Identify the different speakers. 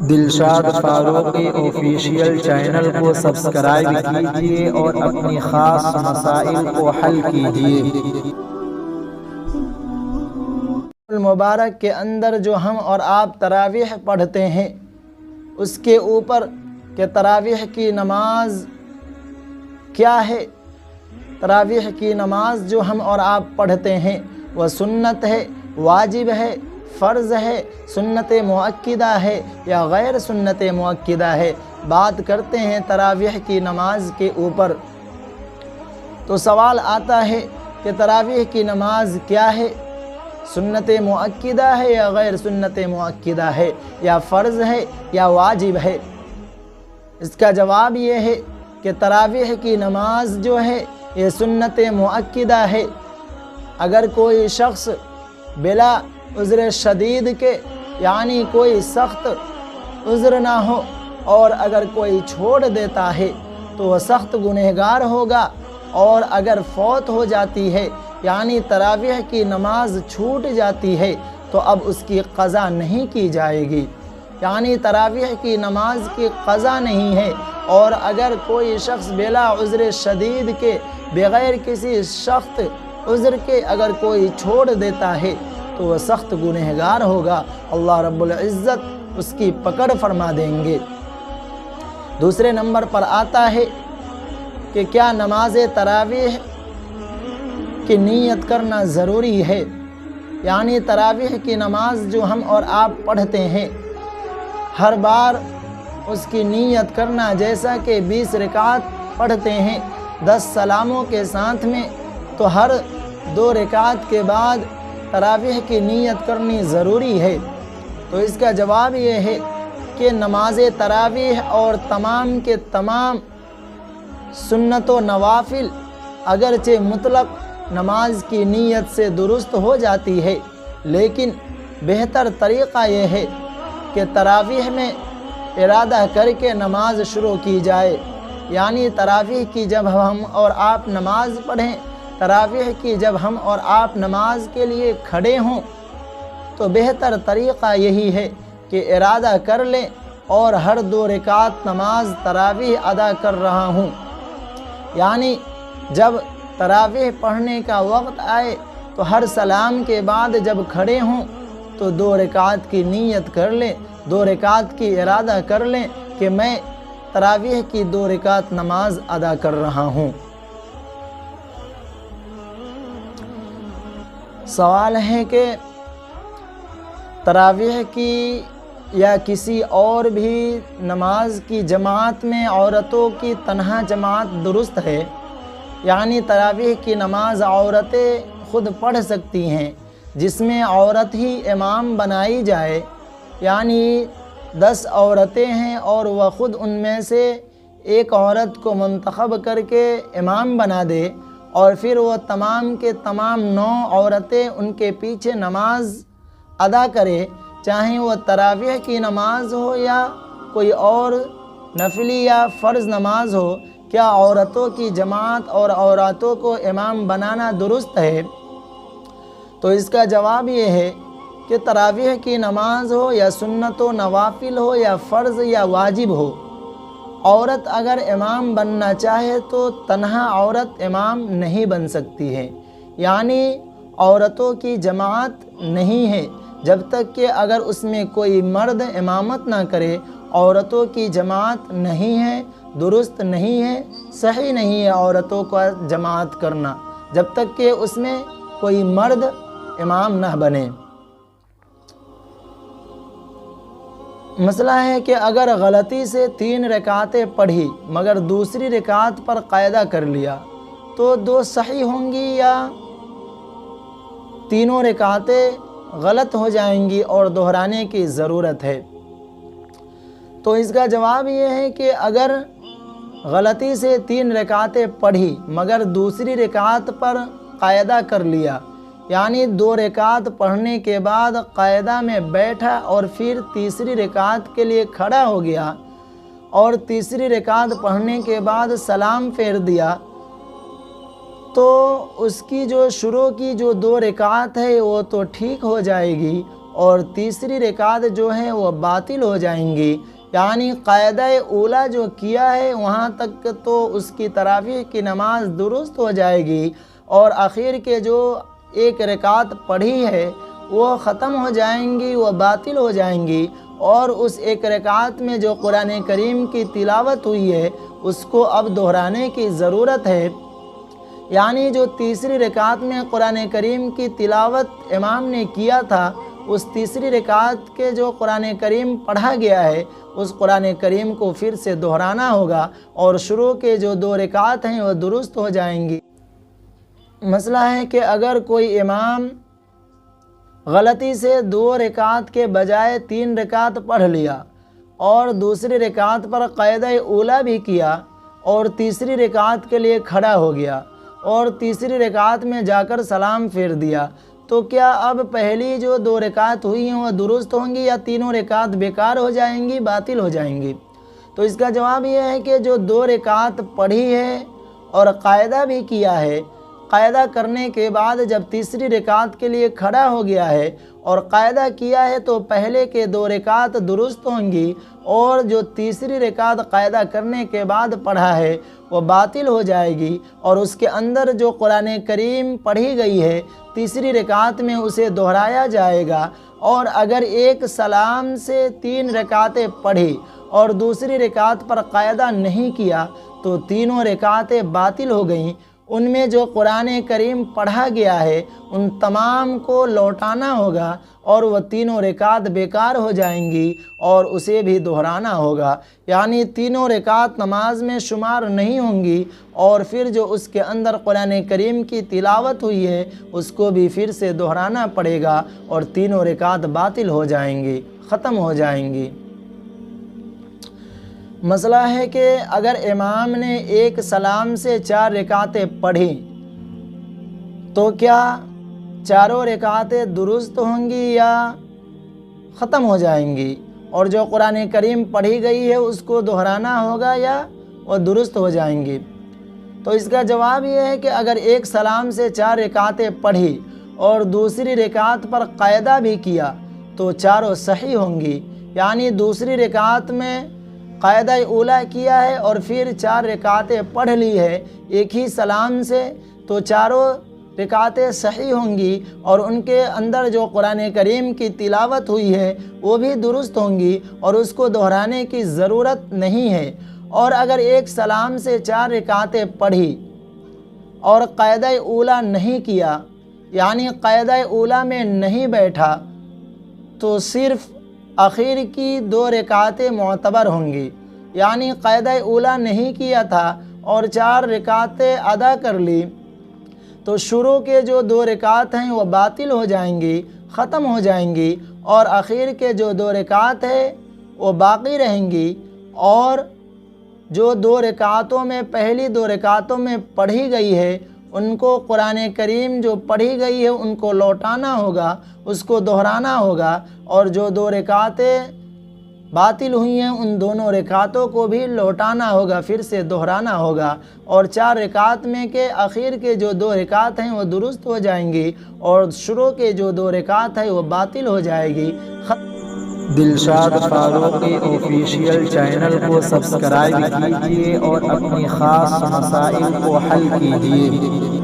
Speaker 1: Dilshad Farooqui official channel کو subscribe کیجیے اور اپنی خاص مسائل کو حل کیجیے۔ المبارک کے اندر جو ہم اور آپ تراویح پڑھتے ہیں اس کے اوپر کہ تراویح کی نماز کیا ہے۔ تراویح کی نماز جو ہم اور آپ پڑھتے ہیں وہ سنت ہے، واجب ہے، فرض ہے، سنت مؤکدہ ہے یا غیر سنت مؤکدہ ہے۔ بات کرتے ہیں تراویح کی نماز کے اوپر تو سوال آتا ہے کہ تراویح کی نماز کیا ہے، سنت مؤکدہ ہے یا غیر سنت مؤکدہ ہے، یا فرض ہے یا واجب ہے۔ اس کا جواب یہ ہے کہ تراویح کی نماز جو ہے یہ سنت مؤکدہ ہے۔ اگر کوئی شخص بلا عذر شدید کے یعنی کوئی سخت عذر نہ ہو اور اگر کوئی چھوڑ دیتا ہے تو وہ سخت گنہگار ہوگا، اور اگر فوت ہو جاتی ہے یعنی تراویح کی نماز چھوٹ جاتی ہے تو اب اس کی قضا نہیں کی جائے گی، یعنی تراویح کی نماز کی قضا نہیں ہے۔ اور اگر کوئی شخص بلا عذر شدید کے بغیر کسی سخت عذر کے اگر کوئی چھوڑ دیتا ہے تو وہ سخت گنہگار ہوگا، اللہ رب العزت اس کی پکڑ فرما دیں گے۔ دوسرے نمبر پر آتا ہے کہ کیا نماز تراویح کی نیت کرنا ضروری ہے، یعنی تراویح کی نماز جو ہم اور آپ پڑھتے ہیں ہر بار اس کی نیت کرنا، جیسا کہ 20 رکعت پڑھتے ہیں 10 سلاموں کے ساتھ میں، تو ہر 2 رکعت کے بعد تراویح کی نیت کرنی ضروری ہے۔ تو اس کا جواب یہ ہے کہ نماز تراویح اور تمام کے تمام سنت و نوافل اگرچہ مطلق نماز کی نیت سے درست ہو جاتی ہے، لیکن بہتر طریقہ یہ ہے کہ تراویح میں ارادہ کر کے نماز شروع کی جائے، یعنی تراویح کی جب ہم اور آپ نماز پڑھیں، تراویح کی جب ہم اور آپ نماز کے لیے کھڑے ہوں تو بہتر طریقہ یہی ہے کہ ارادہ کر لیں اور ہر 2 رکعت نماز تراویح ادا کر رہا ہوں، یعنی جب تراویح پڑھنے کا وقت آئے تو ہر سلام کے بعد جب کھڑے ہوں تو 2 رکعت کی نیت کر لیں، 2 رکعت کی ارادہ کر لیں کہ میں تراویح کی 2 رکعت نماز ادا کر رہا ہوں۔ سوال ہے کہ تراویح کی یا کسی اور بھی نماز کی جماعت میں عورتوں کی تنہا جماعت درست ہے، یعنی تراویح کی نماز عورتیں خود پڑھ سکتی ہیں جس میں عورت ہی امام بنائی جائے، یعنی 10 عورتیں ہیں اور وہ خود ان میں سے ایک عورت کو منتخب کر کے امام بنا دے اور پھر وہ تمام کے تمام 9 عورتیں ان کے پیچھے نماز ادا کرے، چاہے وہ تراویح کی نماز ہو یا کوئی اور نفلی یا فرض نماز ہو۔ کیا عورتوں کی جماعت اور عورتوں کو امام بنانا درست ہے؟ تو اس کا جواب یہ ہے کہ تراویح کی نماز ہو یا سنت و نوافل ہو یا فرض یا واجب ہو، عورت اگر امام بننا چاہے تو تنہا عورت امام نہیں بن سکتی ہے، یعنی عورتوں کی جماعت نہیں ہے جب تک کہ اگر اس میں کوئی مرد امامت نہ کرے، عورتوں کی جماعت نہیں ہے، درست نہیں ہے، صحیح نہیں ہے عورتوں کا جماعت کرنا جب تک کہ اس میں کوئی مرد امام نہ بنے۔ مسئلہ ہے کہ اگر غلطی سے 3 رکعتیں پڑھی مگر دوسری رکعت پر قاعدہ کر لیا تو 2 صحیح ہوں گی یا تینوں رکعتیں غلط ہو جائیں گی اور دہرانے کی ضرورت ہے؟ تو اس کا جواب یہ ہے کہ اگر غلطی سے 3 رکعتیں پڑھی مگر دوسری رکعت پر قاعدہ کر لیا، یعنی 2 رکعت پڑھنے کے بعد قاعدہ میں بیٹھا اور پھر تیسری رکعت کے لیے کھڑا ہو گیا اور تیسری رکعت پڑھنے کے بعد سلام پھیر دیا، تو اس کی جو شروع کی جو 2 رکعت ہے وہ تو ٹھیک ہو جائے گی اور تیسری رکعت جو ہے وہ باطل ہو جائیں گی۔ یعنی قاعدہ اولا جو کیا ہے وہاں تک تو اس کی تراویح کی نماز درست ہو جائے گی، اور آخر کے جو ایک رکعت پڑھی ہے وہ ختم ہو جائیں گی، وہ باطل ہو جائیں گی، اور اس ایک رکعت میں جو قرآن کریم کی تلاوت ہوئی ہے اس کو اب دہرانے کی ضرورت ہے۔ یعنی جو تیسری رکعت میں قرآن کریم کی تلاوت امام نے کیا تھا، اس تیسری رکعت کے جو قرآن کریم پڑھا گیا ہے اس قرآن کریم کو پھر سے دہرانا ہوگا، اور شروع کے جو 2 رکعت ہیں وہ درست ہو جائیں گی۔ مسئلہ ہے کہ اگر کوئی امام غلطی سے 2 رکعت کے بجائے 3 رکعت پڑھ لیا اور دوسری رکعت پر قاعدہ اولا بھی کیا اور تیسری رکعت کے لیے کھڑا ہو گیا اور تیسری رکعت میں جا کر سلام پھیر دیا، تو کیا اب پہلی جو 2 رکعت ہوئی ہیں وہ درست ہوں گی یا تینوں رکعت بیکار ہو جائیں گی، باطل ہو جائیں گی؟ تو اس کا جواب یہ ہے کہ جو 2 رکعت پڑھی ہے اور قاعدہ بھی کیا ہے، قاعدہ کرنے کے بعد جب تیسری رکعت کے لیے کھڑا ہو گیا ہے اور قاعدہ کیا ہے تو پہلے کے 2 رکعت درست ہوں گی، اور جو تیسری رکعت قاعدہ کرنے کے بعد پڑھا ہے وہ باطل ہو جائے گی، اور اس کے اندر جو قرآن کریم پڑھی گئی ہے تیسری رکعت میں اسے دہرایا جائے گا۔ اور اگر ایک سلام سے 3 رکعتیں پڑھی اور دوسری رکعت پر قاعدہ نہیں کیا تو تینوں رکعتیں باطل ہو گئیں۔ ان میں جو قرآن کریم پڑھا گیا ہے ان تمام کو لوٹانا ہوگا اور وہ تینوں رکعت بیکار ہو جائیں گی اور اسے بھی دہرانا ہوگا، یعنی تینوں رکعت نماز میں شمار نہیں ہوں گی، اور پھر جو اس کے اندر قرآن کریم کی تلاوت ہوئی ہے اس کو بھی پھر سے دہرانا پڑے گا اور تینوں رکعت باطل ہو جائیں گی، ختم ہو جائیں گی۔ مسئلہ ہے کہ اگر امام نے ایک سلام سے 4 رکعتیں پڑھی تو کیا چاروں رکعتیں درست ہوں گی یا ختم ہو جائیں گی، اور جو قرآن کریم پڑھی گئی ہے اس کو دہرانا ہوگا یا وہ درست ہو جائیں گی؟ تو اس کا جواب یہ ہے کہ اگر ایک سلام سے 4 رکعتیں پڑھی اور دوسری رکعت پر قاعدہ بھی کیا تو چاروں صحیح ہوں گی، یعنی دوسری رکعت میں قاعدہ اولا کیا ہے اور پھر 4 رکعتیں پڑھ لی ہے ایک ہی سلام سے، تو چاروں رکعتیں صحیح ہوں گی اور ان کے اندر جو قرآن کریم کی تلاوت ہوئی ہے وہ بھی درست ہوں گی اور اس کو دہرانے کی ضرورت نہیں ہے۔ اور اگر ایک سلام سے 4 رکعتیں پڑھی اور قاعدہ اولا نہیں کیا، یعنی قاعدہ اولا میں نہیں بیٹھا، تو صرف آخر کی 2 رکعتیں معتبر ہوں گی، یعنی قاعدہ اولا نہیں کیا تھا اور 4 رکعتیں ادا کر لی تو شروع کے جو 2 رکعت ہیں وہ باطل ہو جائیں گی، ختم ہو جائیں گی، اور آخر کے جو 2 رکعت ہیں وہ باقی رہیں گی، اور جو 2 رکعتوں میں پہلی 2 رکعتوں میں پڑھی گئی ہے ان کو قرآن کریم جو پڑھی گئی ہے ان کو لوٹانا ہوگا، اس کو دہرانا ہوگا، اور جو 2 رکعتیں باطل ہوئی ہیں ان دونوں رکعتوں کو بھی لوٹانا ہوگا، پھر سے دہرانا ہوگا، اور 4 رکعت میں کے آخر کے جو 2 رکعت ہیں وہ درست ہو جائیں گی اور شروع کے جو 2 رکعت ہے وہ باطل ہو جائے گی۔
Speaker 2: دلشاد فاروقی آفیشیل چینل کو سبسکرائب کیجئے اور اپنی خاص مسائل کو حل کیجئے۔